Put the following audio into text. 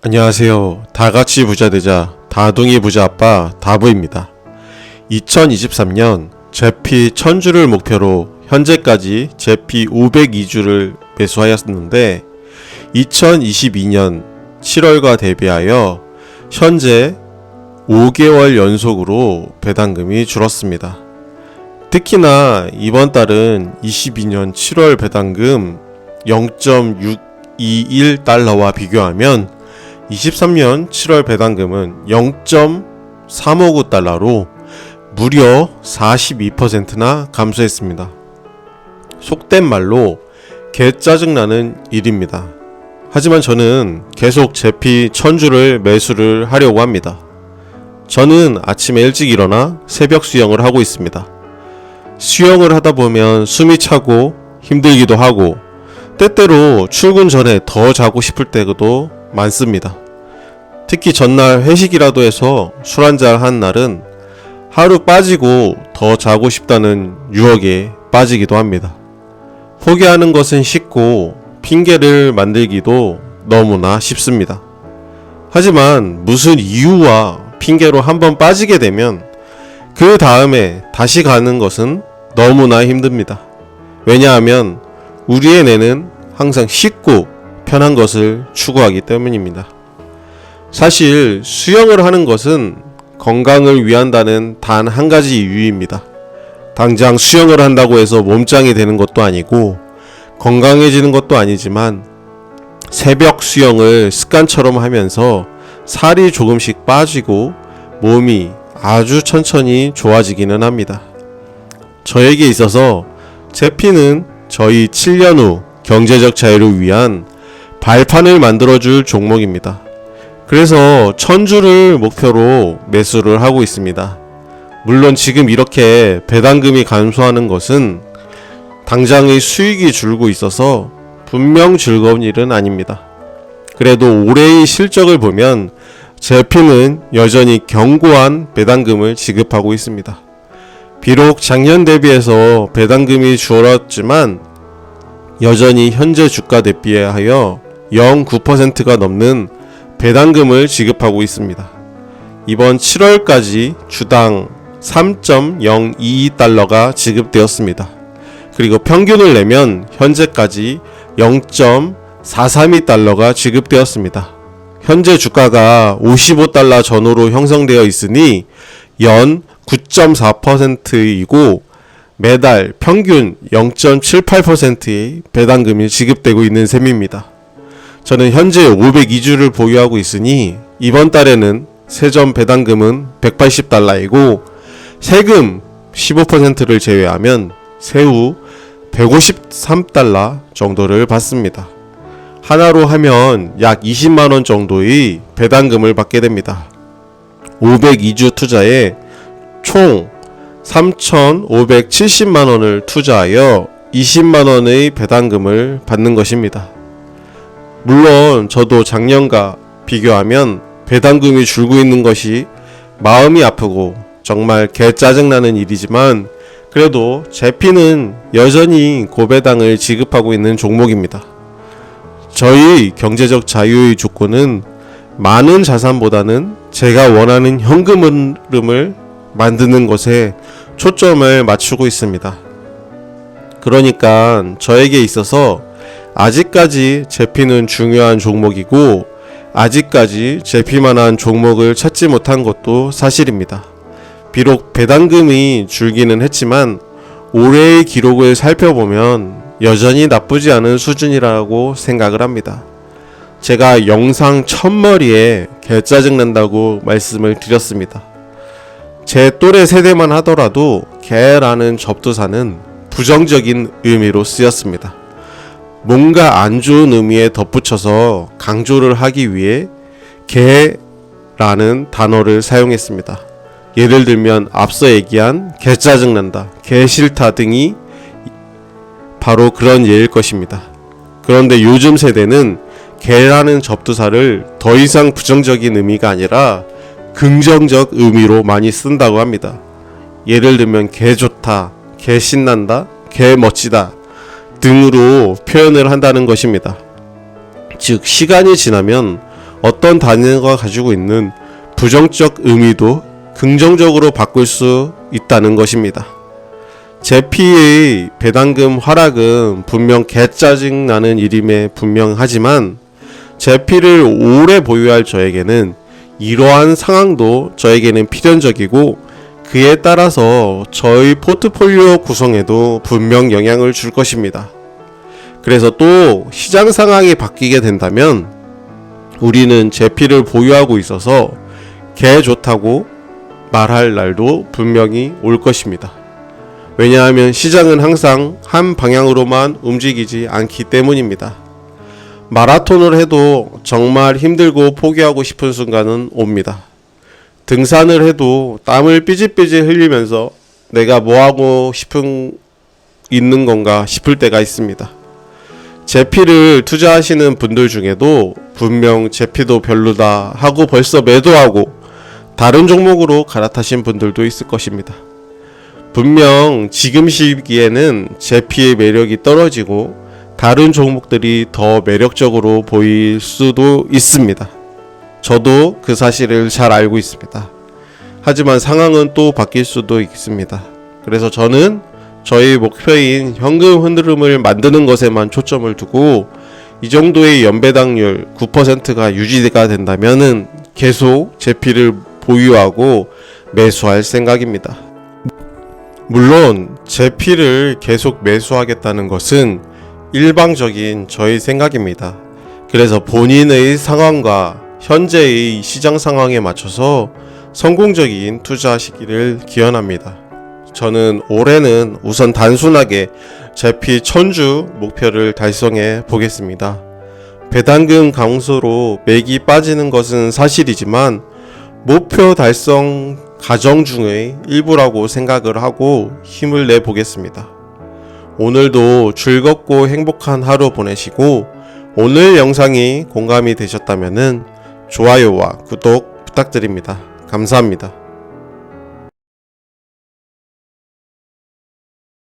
안녕하세요. 다같이 부자되자 다둥이 부자아빠 다부입니다. 2023년 제피 1000주를 목표로 현재까지 제피 502주를 매수하였는데 2022년 7월과 대비하여 현재 5개월 연속으로 배당금이 줄었습니다. 특히나 이번 달은 22년 7월 배당금 0.621달러와 비교하면 23년 7월 배당금은 0.359달러로 무려 42%나 감소했습니다. 속된 말로 개짜증나는 일입니다. 하지만 저는 계속 제피 1000주를 매수를 하려고 합니다. 저는 아침에 일찍 일어나 새벽 수영을 하고 있습니다. 수영을 하다 보면 숨이 차고 힘들기도 하고 때때로 출근 전에 더 자고 싶을 때도 많습니다. 특히 전날 회식이라도 해서 술 한잔 한 날은 하루 빠지고 더 자고 싶다는 유혹에 빠지기도 합니다. 포기하는 것은 쉽고 핑계를 만들기도 너무나 쉽습니다. 하지만 무슨 이유와 핑계로 한번 빠지게 되면 그 다음에 다시 가는 것은 너무나 힘듭니다. 왜냐하면 우리의 뇌는 항상 쉽고 편한 것을 추구하기 때문입니다. 사실 수영을 하는 것은 건강을 위한다는 단 한 가지 이유입니다. 당장 수영을 한다고 해서 몸짱이 되는 것도 아니고 건강해지는 것도 아니지만 새벽 수영을 습관처럼 하면서 살이 조금씩 빠지고 몸이 아주 천천히 좋아지기는 합니다. 저에게 있어서 제피는 저희 7년 후 경제적 자유를 위한 발판을 만들어줄 종목입니다. 그래서 1000주를 목표로 매수를 하고 있습니다. 물론 지금 이렇게 배당금이 감소하는 것은 당장의 수익이 줄고 있어서 분명 즐거운 일은 아닙니다. 그래도 올해의 실적을 보면 제피는 여전히 견고한 배당금을 지급하고 있습니다. 비록 작년 대비해서 배당금이 줄었지만 여전히 현재 주가 대비하여 0.9%가 넘는 배당금을 지급하고 있습니다. 이번 7월까지 주당 3.022달러가 지급되었습니다. 그리고 평균을 내면 현재까지 0.432달러가 지급되었습니다. 현재 주가가 55달러 전후로 형성되어 있으니 연 9.4%이고 매달 평균 0.78%의 배당금이 지급되고 있는 셈입니다. 저는 현재 502주를 보유하고 있으니 이번 달에는 세전 배당금은 180달러이고 세금 15%를 제외하면 세후 153달러 정도를 받습니다. 하나로 하면 약 20만원 정도의 배당금을 받게 됩니다. 502주 투자에 총 3,570만원을 투자하여 20만원의 배당금을 받는 것입니다. 물론 저도 작년과 비교하면 배당금이 줄고 있는 것이 마음이 아프고 정말 개짜증나는 일이지만 그래도 제피는 여전히 고배당을 지급하고 있는 종목입니다. 저희 경제적 자유의 조건은 많은 자산보다는 제가 원하는 현금 흐름을 만드는 것에 초점을 맞추고 있습니다. 그러니까 저에게 있어서 아직까지 제피는 중요한 종목이고 아직까지 제피만한 종목을 찾지 못한 것도 사실입니다. 비록 배당금이 줄기는 했지만 올해의 기록을 살펴보면 여전히 나쁘지 않은 수준이라고 생각을 합니다. 제가 영상 첫머리에 개짜증난다고 말씀을 드렸습니다. 제 또래 세대만 하더라도 개라는 접두사는 부정적인 의미로 쓰였습니다. 뭔가 안 좋은 의미에 덧붙여서 강조를 하기 위해 개라는 단어를 사용했습니다. 예를 들면 앞서 얘기한 개짜증난다, 개싫다 등이 바로 그런 예일 것입니다. 그런데 요즘 세대는 개라는 접두사를 더 이상 부정적인 의미가 아니라 긍정적 의미로 많이 쓴다고 합니다. 예를 들면 개 좋다, 개 신난다, 개 멋지다 등으로 표현을 한다는 것입니다. 즉 시간이 지나면 어떤 단어가 가지고 있는 부정적 의미도 긍정적으로 바꿀 수 있다는 것입니다. 제피의 배당금 하락은 분명 개짜증 나는 일임에 분명하지만 제피를 오래 보유할 저에게는 이러한 상황도 저에게는 필연적이고 그에 따라서 저의 포트폴리오 구성에도 분명 영향을 줄 것입니다. 그래서 또 시장 상황이 바뀌게 된다면 우리는 제피를 보유하고 있어서 개 좋다고 말할 날도 분명히 올 것입니다. 왜냐하면 시장은 항상 한 방향으로만 움직이지 않기 때문입니다. 마라톤을 해도 정말 힘들고 포기하고 싶은 순간은 옵니다. 등산을 해도 땀을 삐질삐질 흘리면서 내가 뭐하고 있는 건가 싶을 때가 있습니다. 제피를 투자하시는 분들 중에도 분명 제피도 별로다 하고 벌써 매도하고 다른 종목으로 갈아타신 분들도 있을 것입니다. 분명 지금 시기에는 제피의 매력이 떨어지고 다른 종목들이 더 매력적으로 보일 수도 있습니다. 저도 그 사실을 잘 알고 있습니다. 하지만 상황은 또 바뀔 수도 있습니다. 그래서 저는 저희 목표인 현금 흐름을 만드는 것에만 초점을 두고 이 정도의 연배당률 9%가 유지가 된다면 계속 제피를 보유하고 매수할 생각입니다. 물론 제피를 계속 매수하겠다는 것은 일방적인 저의 생각입니다. 그래서 본인의 상황과 현재의 시장 상황에 맞춰서 성공적인 투자하시기를 기원합니다. 저는 올해는 우선 단순하게 제피 1000주 목표를 달성해 보겠습니다. 배당금 감소로 맥이 빠지는 것은 사실이지만 목표 달성 과정 중의 일부라고 생각을 하고 힘을 내 보겠습니다. 오늘도 즐겁고 행복한 하루 보내시고 오늘 영상이 공감이 되셨다면 좋아요와 구독 부탁드립니다. 감사합니다.